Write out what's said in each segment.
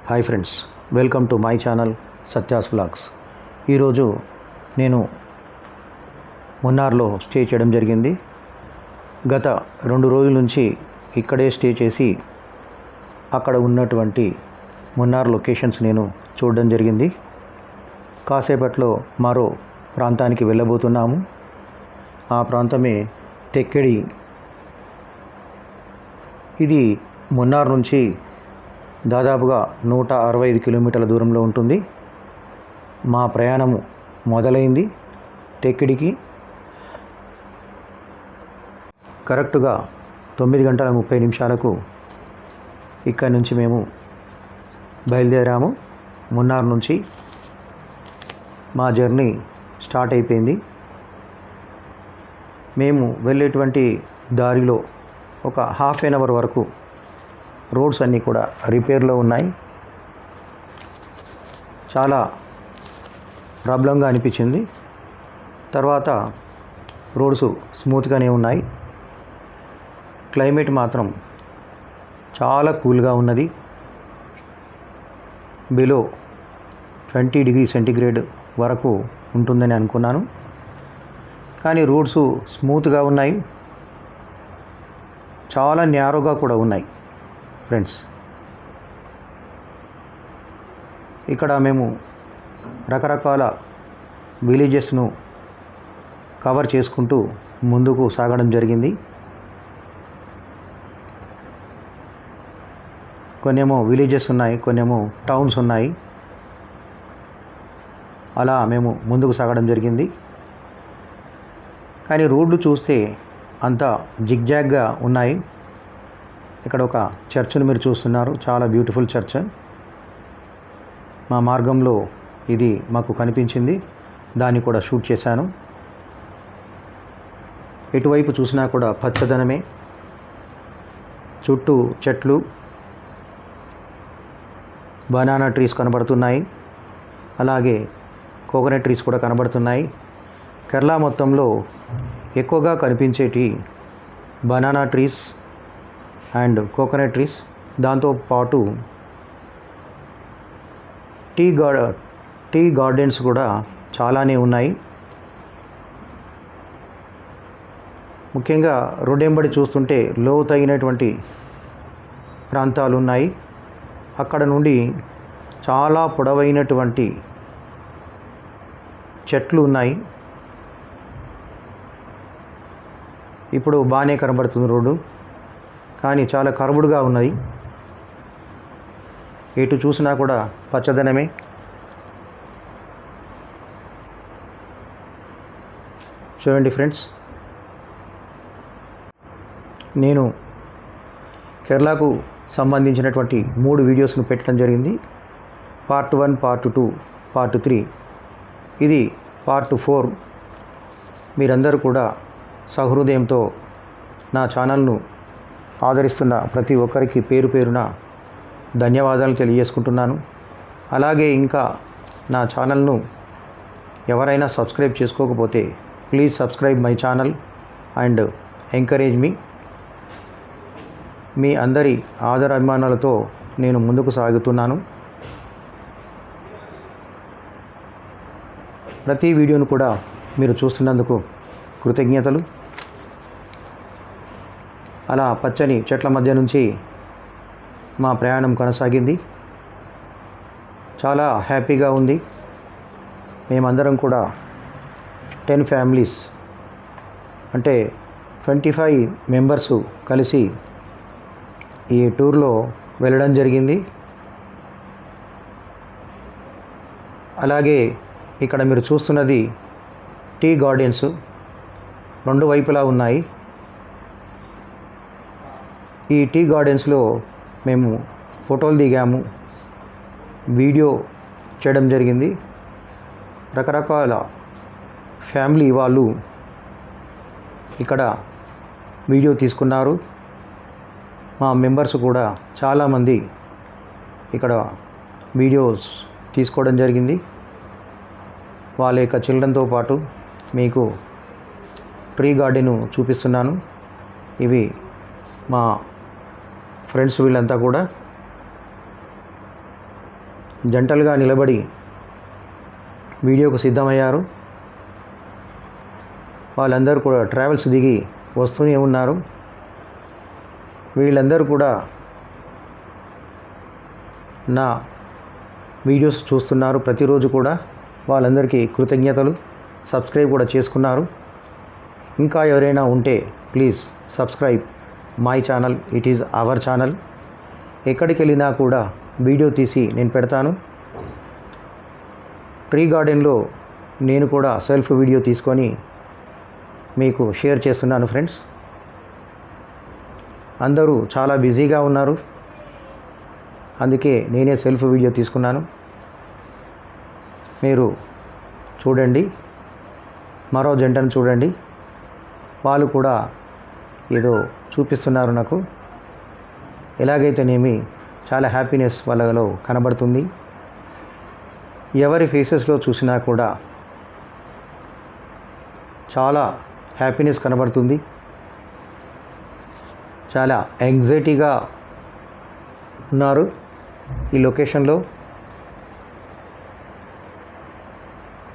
Hi friends, welcome to my channel Satya's vlogs. ఈరోజు నేను మున్నార్లో stay చేయడం జరిగింది. గత 2 రోజుల నుంచి ఇక్కడే స్టే చేసి అక్కడ ఉన్నటువంటి మున్నార్ లొకేషన్స్ నేను చూడడం జరిగింది. కాసేపట్లో మరో ప్రాంతానికి వెళ్ళబోతున్నాము. ఆ ప్రాంతమే తెక్కెడి. ఇది మున్నార్ నుంచి దాదాపుగా 165 కిలోమీటర్ల దూరంలో ఉంటుంది. మా ప్రయాణము మొదలైంది తెక్కిడికి. కరెక్ట్గా 9:30 ఇక్కడి నుంచి మేము బయలుదేరాము. మున్నార్ నుంచి మా జర్నీ స్టార్ట్ అయిపోయింది. మేము వెళ్ళేటువంటి దారిలో ఒక హాఫ్ ఎన్ అవర్ వరకు రోడ్స్ అన్నీ కూడా రిపేర్లో ఉన్నాయి. చాలా ప్రాబ్లంగా అనిపించింది. తర్వాత రోడ్స్ స్మూత్గానే ఉన్నాయి. క్లైమేట్ మాత్రం చాలా కూల్గా ఉన్నది. బిలో 20 డిగ్రీ సెంటీగ్రేడ్ వరకు ఉంటుందని అనుకున్నాను. కానీ రోడ్స్ స్మూత్గా ఉన్నాయి, చాలా న్యారోగా కూడా ఉన్నాయి ఫ్రెండ్స్. ఇక్కడ మేము రకరకాల విలేజెస్ను కవర్ చేసుకుంటూ ముందుకు సాగడం జరిగింది. కొన్నేమో విలేజెస్ ఉన్నాయి, కొన్నేమో టౌన్స్ ఉన్నాయి. అలా మేము ముందుకు సాగడం జరిగింది. కానీ రోడ్లు చూస్తే అంతా జిగ్జాగ్గా ఉన్నాయి. ఇక్కడ ఒక చర్చ్ను మీరు చూస్తున్నారు, చాలా బ్యూటిఫుల్ చర్చ్. మా మార్గంలో ఇది మాకు కనిపించింది, దాన్ని కూడా షూట్ చేశాను. ఎటువైపు చూసినా కూడా పచ్చదనమే, చుట్టూ చెట్లు, బనానా ట్రీస్ కనబడుతున్నాయి, అలాగే కోకోనట్ ట్రీస్ కూడా కనబడుతున్నాయి. కేరళ మొత్తంలో ఎక్కువగా కనిపించేటి banana trees and coconut trees. దాంతోపాటు టీ గార్డెన్స్ కూడా చాలానే ఉన్నాయి. ముఖ్యంగా రోడ్డెంబడి చూస్తుంటే లోతైనటువంటి ప్రాంతాలు ఉన్నాయి. అక్కడ నుండి చాలా పొడవైనటువంటి చెట్లు ఉన్నాయి. ఇప్పుడు బాగానే కనబడుతుంది రోడ్డు, కానీ చాలా కర్వ్డ్గా ఉన్నది. ఎటు చూసినా కూడా పచ్చదనమే. చూడండి ఫ్రెండ్స్, నేను కేరళకు సంబంధించినటువంటి 3 వీడియోస్ను పెట్టడం జరిగింది. Part 1, part 2, part 3. ఇది పార్ట్ 4. మీరందరూ కూడా సహృదయంతో నా ఛానల్ను ఆదరిస్తున్న ప్రతి ఒక్కరికి పేరు పేరున ధన్యవాదాలు తెలియజేసుకుంటున్నాను. అలాగే ఇంకా నా ఛానల్ను ఎవరైనా సబ్స్క్రైబ్ చేసుకోకపోతే please subscribe my channel and encourage me. మీ అందరి ఆదరాభిమానాలతో నేను ముందుకు సాగుతున్నాను. ప్రతి వీడియోను కూడా మీరు చూస్తున్నందుకు కృతజ్ఞతలు. అలా పచ్చని చెట్ల మధ్య నుంచి మా ప్రయాణం కొనసాగింది. చాలా హ్యాపీగా ఉంది. మేమందరం కూడా 10 ఫ్యామిలీస్ అంటే 25 మెంబర్సు కలిసి ఈ టూర్లో వెళ్ళడం జరిగింది. అలాగే ఇక్కడ మీరు చూస్తున్నది టీ గార్డెన్స్ 2 వైపులా ఉన్నాయి. ఈ టీ గార్డెన్స్లో మేము ఫోటోలు దిగాము, వీడియో చేయడం జరిగింది. రకరకాల ఫ్యామిలీ వాళ్ళు ఇక్కడ వీడియో తీసుకున్నారు. మా మెంబర్స్ కూడా చాలామంది ఇక్కడ వీడియోస్ తీసుకోవడం జరిగింది. వాళ్ళ యొక్క చిల్డ్రన్తో పాటు మీకు ట్రీ గార్డెను చూపిస్తున్నాను. ఇవి మా ఫ్రెండ్స్ వీళ్ళంతా కూడా జంటలుగా నిలబడి వీడియోకు సిద్ధమయ్యారు. వాళ్ళందరూ కూడా ట్రావెల్స్ దిగి వస్తూనే ఉన్నారు. వీళ్ళందరూ కూడా నా వీడియోస్ చూస్తున్నారు ప్రతిరోజు కూడా. వాళ్ళందరికీ కృతజ్ఞతలు. సబ్స్క్రైబ్ కూడా చేసుకున్నారు. ఇంకా ఎవరైనా ఉంటే please subscribe my channel. It is our channel. ఎక్కడికి వెళ్ళినా కూడా వీడియో తీసి నేను పెడతాను. ట్రీ గార్డెన్లో నేను కూడా సెల్ఫ్ వీడియో తీసుకొని మీకు షేర్ చేస్తున్నాను ఫ్రెండ్స్. అందరూ చాలా బిజీగా ఉన్నారు, అందుకే నేనే సెల్ఫ్ వీడియో తీసుకున్నాను. మీరు చూడండి, మరో జంటను చూడండి. వాళ్ళు కూడా ఏదో చూపిస్తున్నారు నాకు. ఎలాగైతేనేమి చాలా హ్యాపీనెస్ వాళ్ళలో కనబడుతుంది. ఎవరి ఫేసెస్లో చూసినా కూడా చాలా హ్యాపీనెస్ కనబడుతుంది. చాలా యాంగ్జైటీగా ఉన్నారు ఈ లొకేషన్లో.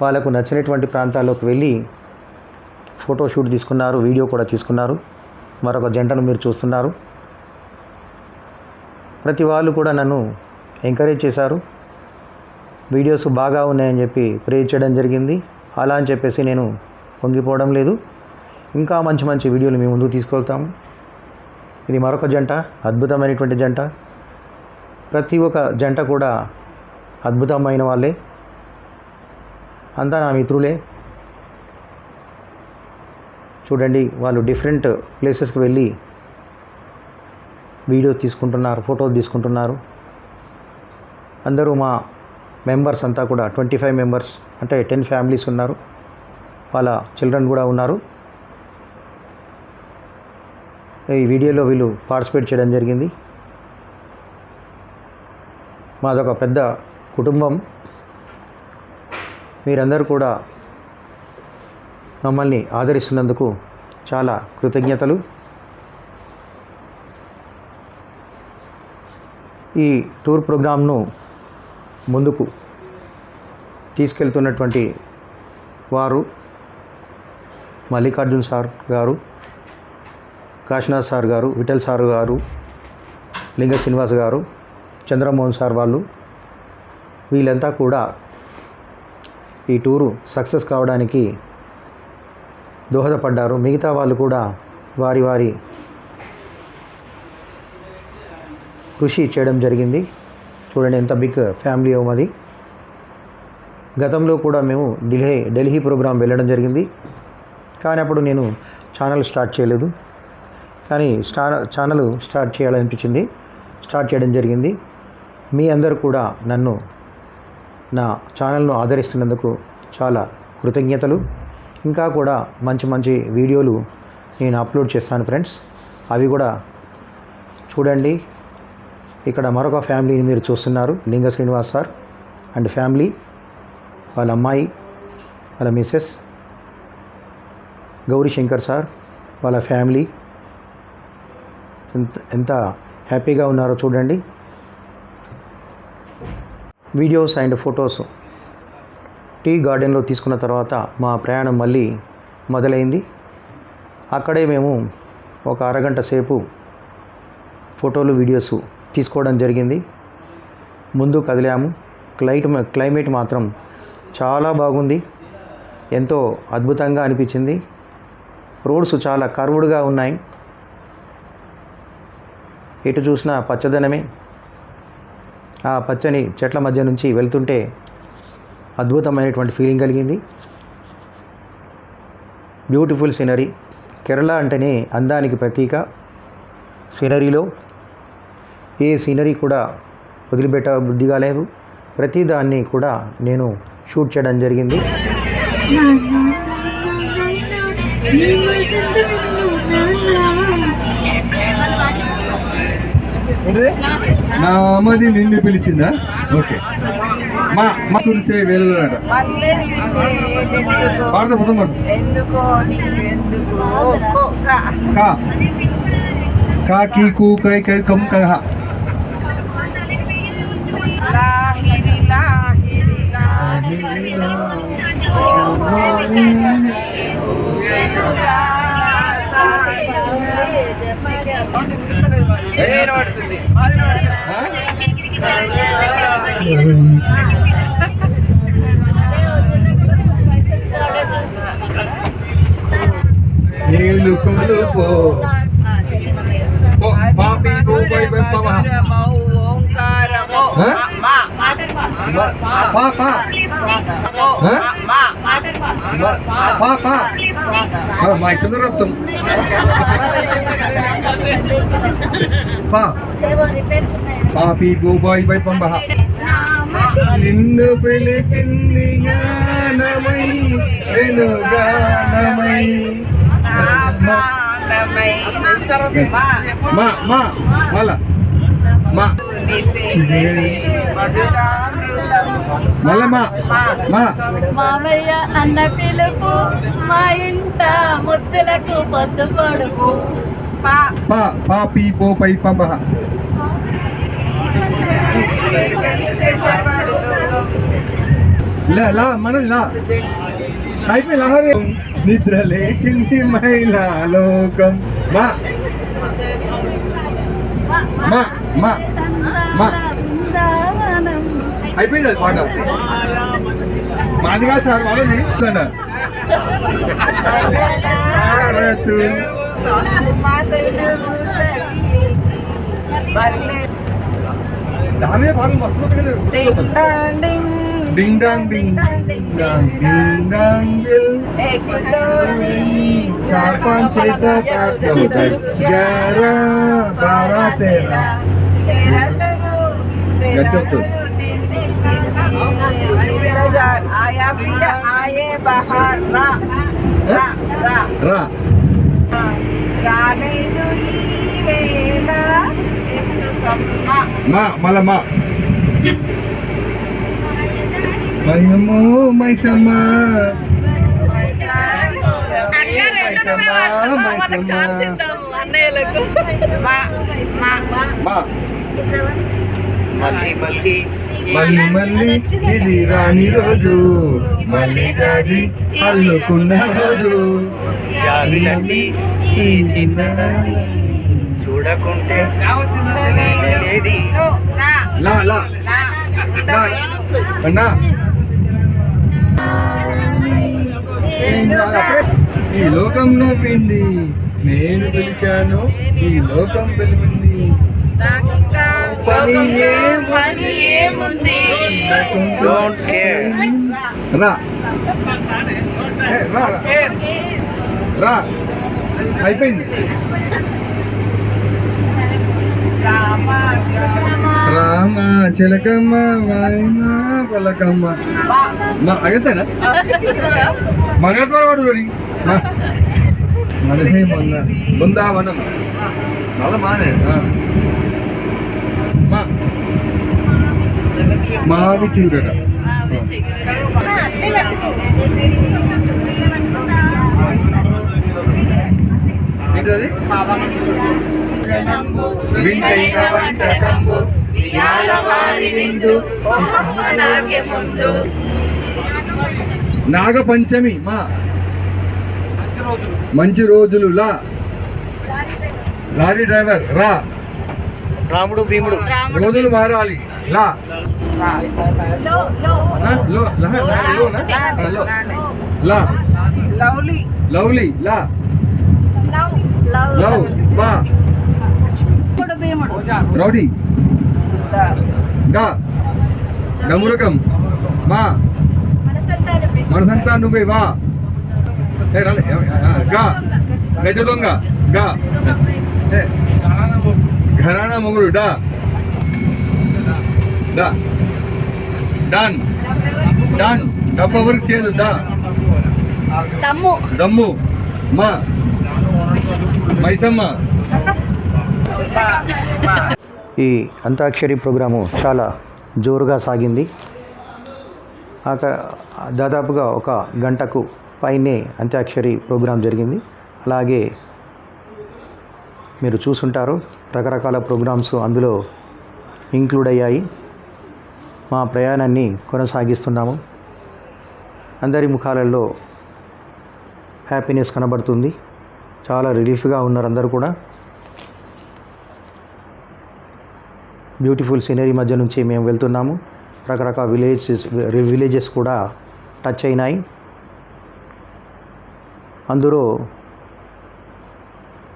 వాళ్ళకు నచ్చినటువంటి ప్రాంతాల్లోకి వెళ్ళి ఫోటోషూట్ తీసుకున్నారు, వీడియో కూడా తీసుకున్నారు. మరొక జంటను మీరు చూస్తున్నారు. ప్రతి వాళ్ళు కూడా నన్ను ఎంకరేజ్ చేశారు. వీడియోస్ బాగా ఉన్నాయని చెప్పి ప్రేజ్ చేయడం జరిగింది. అలా అని చెప్పేసి నేను పొంగిపోవడం లేదు. ఇంకా మంచి మంచి వీడియోలు మేము ముందుకు తీసుకెళ్తాము. ఇది మరొక జంట, అద్భుతమైనటువంటి జంట. ప్రతి ఒక్క జంట కూడా అద్భుతమైన వాళ్ళే, అంతా నా మిత్రులే. చూడండి, వాళ్ళు డిఫరెంట్ ప్లేసెస్కి వెళ్ళి వీడియో తీసుకుంటున్నారు, ఫోటోలు తీసుకుంటున్నారు. అందరూ మా మెంబర్స్ అంతా కూడా 25 మెంబర్స్, అంటే 10 ఫ్యామిలీస్ ఉన్నారు. వాళ్ళ చిల్డ్రన్ కూడా ఉన్నారు. ఈ వీడియోలో వీళ్ళు పార్టిసిపేట్ చేయడం జరిగింది. మాదొక పెద్ద కుటుంబం. మీరందరూ కూడా మమ్మల్ని ఆదరిస్తున్నందుకు చాలా కృతజ్ఞతలు. ఈ టూర్ ప్రోగ్రామ్ను ముందుకు తీసుకెళ్తున్నటువంటి వారు మల్లికార్జున్ సార్ గారు, కాశీనాథ్ సార్ గారు, విఠల్ సార్ గారు, లింగ శ్రీనివాస్ గారు, చంద్రమోహన్ సార్ వాళ్ళు. వీళ్ళంతా కూడా ఈ టూరు సక్సెస్ కావడానికి దోహదపడ్డారు. మిగతా వాళ్ళు కూడా వారి వారి కృషి చేయడం జరిగింది. చూడండి ఎంత బిగ్ ఫ్యామిలీ అది. గతంలో కూడా మేము ఢిల్లీ ప్రోగ్రాం వెళ్ళడం జరిగింది. కానీ అప్పుడు నేను ఛానల్ స్టార్ట్ చేయలేదు. కానీ ఛానల్ స్టార్ట్ చేయాలనిపించింది, స్టార్ట్ చేయడం జరిగింది. మీ అందరూ కూడా నన్ను, నా ఛానల్ను ఆదరిస్తున్నందుకు చాలా కృతజ్ఞతలు. ఇంకా కూడా మంచి మంచి వీడియోలు నేను అప్లోడ్ చేస్తాను ఫ్రెండ్స్. అవి కూడా చూడండి. ఇక్కడ మరొక ఫ్యామిలీని మీరు చూస్తున్నారు, లింగ శ్రీనివాస్ సార్ అండ్ ఫ్యామిలీ, వాళ్ళ అమ్మాయి, వాళ్ళ మిస్సెస్ గౌరీ శంకర్ సార్, వాళ్ళ ఫ్యామిలీ ఎంత హ్యాపీగా ఉన్నారో చూడండి. వీడియోస్ అండ్ ఫొటోస్ టీ గార్డెన్లో తీసుకున్న తర్వాత మా ప్రయాణం మళ్ళీ మొదలైంది. అక్కడే మేము ఒక అరగంట సేపు ఫోటోలు, వీడియోస్ తీసుకోవడం జరిగింది. ముందు కదిలాము. క్లైమేట్ మాత్రం చాలా బాగుంది, ఎంతో అద్భుతంగా అనిపించింది. రోడ్స్ చాలా కర్వ్డ్గా ఉన్నాయి. ఎటు చూసినా పచ్చదనమే. ఆ పచ్చని చెట్ల మధ్య నుంచి వెళ్తుంటే అద్భుతమైనటువంటి ఫీలింగ్ కలిగింది. Beautiful scenery. కేరళ అంటేనే అందానికి ప్రతీక. సీనరీలో ఏ సీనరీ కూడా వదిలిపెట్ట బుద్ధి కాలేదు. ప్రతిదాన్ని కూడా నేను షూట్ చేయడం జరిగింది. నా అమ్మది నిన్ను పిలిచిందా? ఓకే. మా మా కురిసే వేళలాట పాడతా మొత్తం కా కా కీ కూ కై కై కం కహ నేను కొలుపో పాపి గోపై పమ మా ఇచ్చిన రక్తం పాపి గోబాయ్ బై పంబ నిన్ను పిలిచింది జ్ఞానమై నేను గానమై మా మా మళ్ళా మా మళ్ళా మా మా మామయ్య అన్న పిలుపు మా ఇంట ముద్దులకు పొద్దు పొడుపు పాపి పోపై పంబ లా మనం లా అయిపోయి లహరి నిద్ర లేచింది మహిళా లోకం మా మా మా మా అయిపోయింది అది పాట మాదిగా సార్ వాళ్ళని దాని పాటలు మస్తు డింగ్ డాంగ్ డింగ్ డింగ్ డింగ్ డాంగ్ चार पाँच छः सात आठ नौ 10 11 12 13 आया पिया आए बाहर रा रा रा रा రాలేదు ఈ వేళ ఎందుకమ్మా మా మళ్ళా మా మైసమ్మో మైసమ్మా మళ్ళీ మళ్ళీ ఇది రాని రోజు మళ్ళీ జాజి అల్లుకున్న రోజు ఈ చిన్న చూడకుంటే లా లా అన్నా ఈ లోకం నవ్వింది నేను పిలిచాను ఈ లోకం పిలిచింది పని ఏముంది రా రా రా అయిపోయింది రామ చిలకమ్మ వాయన పలకమ్మ మా అగంతేనా మంగళవాడు రోడి మనసే మొన్న బృందావనం మళ్ళా మానే మా మావి చిగురట ఏంటది వింతైన వంటకంబు నాగపంచమి మా మంచి రోజులు లా లారీ డ్రైవర్ రా రాముడు భీముడు రోజులు మారాలి లా లో లా లవ్లీ లవ్లీ లా లవ్ బా రౌడీ గా గమురకం మా మనసంతా నువ్వే వా గా గజ దొంగ గా ఘరానా మొగుడు డా డా డాన్ డాన్ డబ్బ వర్క్ చేయదు దా దమ్ము మా మైసమ్మ ఈ అంతాక్షరి ప్రోగ్రాము చాలా జోరుగా సాగింది. దాదాపుగా ఒక గంటకు పైనే అంత్యాక్షరి ప్రోగ్రాం జరిగింది. అలాగే మీరు చూసుంటారు రకరకాల ప్రోగ్రామ్స్ అందులో ఇంక్లూడ్ అయ్యాయి. మా ప్రయాణాన్ని కొనసాగిస్తున్నాము. అందరి ముఖాలలో హ్యాపీనెస్ కనబడుతుంది. చాలా రిలీఫ్గా ఉన్నారు అందరూ కూడా. బ్యూటిఫుల్ సీనరీ మధ్య నుంచి మేము వెళ్తున్నాము. రకరకాల విలేజెస్ కూడా టచ్ అయినాయి. అందులో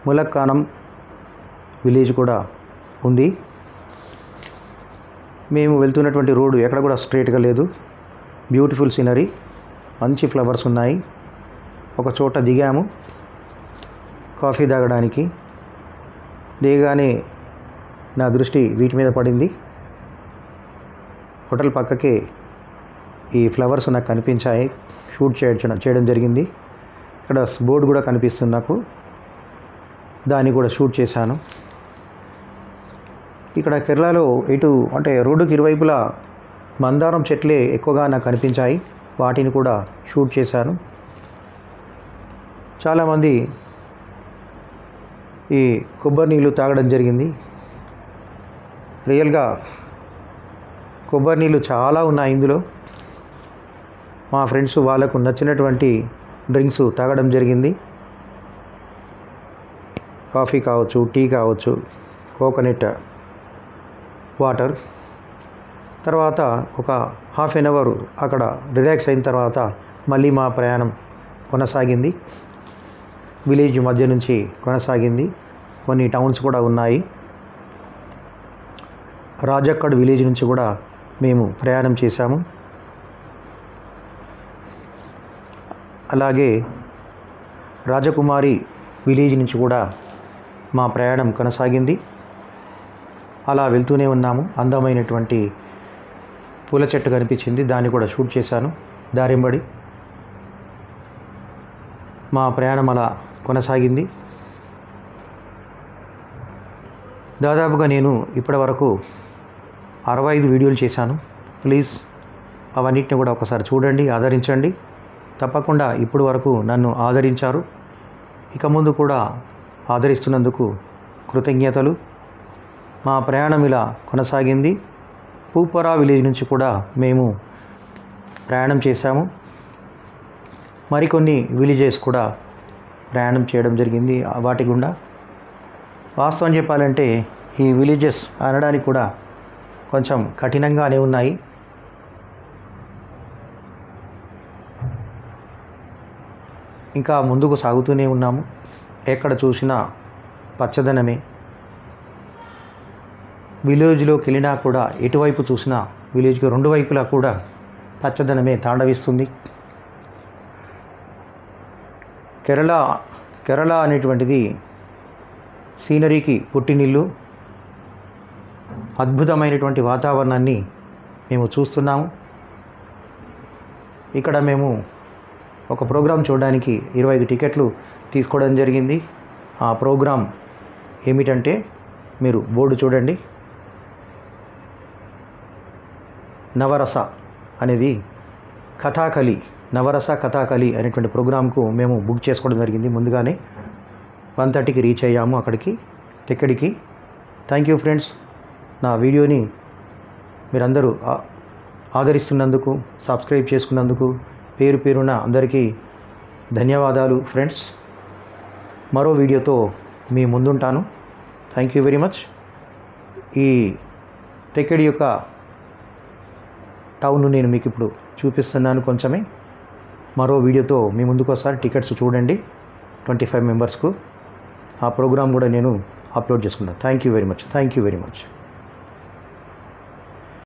ములక్కానం విలేజ్ కూడా ఉంది. మేము వెళ్తున్నటువంటి రోడ్డు ఎక్కడ కూడా స్ట్రైట్గా లేదు. బ్యూటిఫుల్ సీనరీ, మంచి ఫ్లవర్స్ ఉన్నాయి. ఒక చోట దిగాము కాఫీ తాగడానికి. దిగగానే నా దృష్టి వీటి మీద పడింది. హోటల్ పక్కకే ఈ ఫ్లవర్స్ నాకు కనిపించాయి. షూట్ చేయడం జరిగింది. ఇక్కడ బోర్డు కూడా కనిపిస్తుంది నాకు, దాన్ని కూడా షూట్ చేశాను. ఇక్కడ కేరళలో ఇటు అంటే రోడ్డుకి ఇరువైపులా మందారం చెట్లే ఎక్కువగా నాకు కనిపించాయి. వాటిని కూడా షూట్ చేశాను. చాలామంది ఈ కొబ్బరి నీళ్ళు తాగడం జరిగింది. రియల్గా కొబ్బరి నీళ్ళు చాలా ఉన్నాయి ఇందులో. మా ఫ్రెండ్స్ వాళ్ళకు నచ్చినటువంటి డ్రింక్స్ తాగడం జరిగింది. కాఫీ కావచ్చు, టీ కావచ్చు, కోకోనట్ వాటర్. తర్వాత ఒక హాఫ్ ఎన్ అవర్ అక్కడ రిలాక్స్ అయిన తర్వాత మళ్ళీ మా ప్రయాణం కొనసాగింది. విలేజ్ మధ్య నుంచి కొనసాగింది. కొన్ని టౌన్స్ కూడా ఉన్నాయి. రాజక్కడ్ విలేజ్ నుంచి కూడా మేము ప్రయాణం చేశాము. అలాగే రాజకుమారి విలేజ్ నుంచి కూడా మా ప్రయాణం కొనసాగింది. అలా వెళ్తూనే ఉన్నాము. అందమైనటువంటి పూల చెట్టు కనిపించింది, దాన్ని కూడా షూట్ చేశాను. దారింబడి మా ప్రయాణం అలా కొనసాగింది. దాదాపుగా నేను ఇప్పటి వరకు 65 వీడియోలు చేశాను. ప్లీజ్ అవన్నిటిని కూడా ఒకసారి చూడండి, ఆదరించండి. తప్పకుండా ఇప్పుడు వరకు నన్ను ఆదరించారు. ఇక ముందు కూడా ఆదరిస్తున్నందుకు కృతజ్ఞతలు. మా ప్రయాణం ఇలా కొనసాగింది. పూపరా విలేజ్ నుంచి కూడా మేము ప్రయాణం చేశాము. మరికొన్ని విలేజెస్ కూడా ప్రయాణం చేయడం జరిగింది వాటి గుండా. వాస్తవం చెప్పాలంటే ఈ విలేజెస్ అనడానికి కూడా కొంచెం కఠినంగానే ఉన్నాయి. ఇంకా ముందుకు సాగుతూనే ఉన్నాము. ఎక్కడ చూసినా పచ్చదనమే. విలేజ్లోకి వెళ్ళినా కూడా ఎటువైపు చూసినా విలేజ్కి రెండు వైపులా కూడా పచ్చదనమే తాండవిస్తుంది. కేరళ అనేటువంటిది సీనరీకి పుట్టినిల్లు. అద్భుతమైనటువంటి వాతావరణాన్ని మేము చూస్తున్నాము. ఇక్కడ మేము ఒక ప్రోగ్రాం చూడడానికి 25 టికెట్లు తీసుకోవడం జరిగింది. ఆ ప్రోగ్రాం ఏమిటంటే మీరు బోర్డు చూడండి. నవరస అనేది కథాకళి, నవరస కథాకళి అనేటువంటి ప్రోగ్రాంకు మేము బుక్ చేసుకోవడం జరిగింది. ముందుగానే 1:30కి రీచ్ అయ్యాము అక్కడికి తిక్కడికి. Thank you friends. నా వీడియోని మీరందరూ ఆదరిస్తున్నందుకు, సబ్స్క్రైబ్ చేసుకున్నందుకు పేరు పేరున అందరికీ ధన్యవాదాలు ఫ్రెండ్స్. మరో వీడియోతో మీ ముందుంటాను. Thank you very much. ఈ తెక్కడి యొక్క టౌన్ను నేను మీకు ఇప్పుడు చూపిస్తున్నాను కొంచెమే. మరో వీడియోతో మీ ముందుకు వస్తారు. టికెట్స్ చూడండి 25 మెంబర్స్కు. ఆ ప్రోగ్రాం కూడా నేను అప్లోడ్ చేసుకున్నాను. Thank you very much.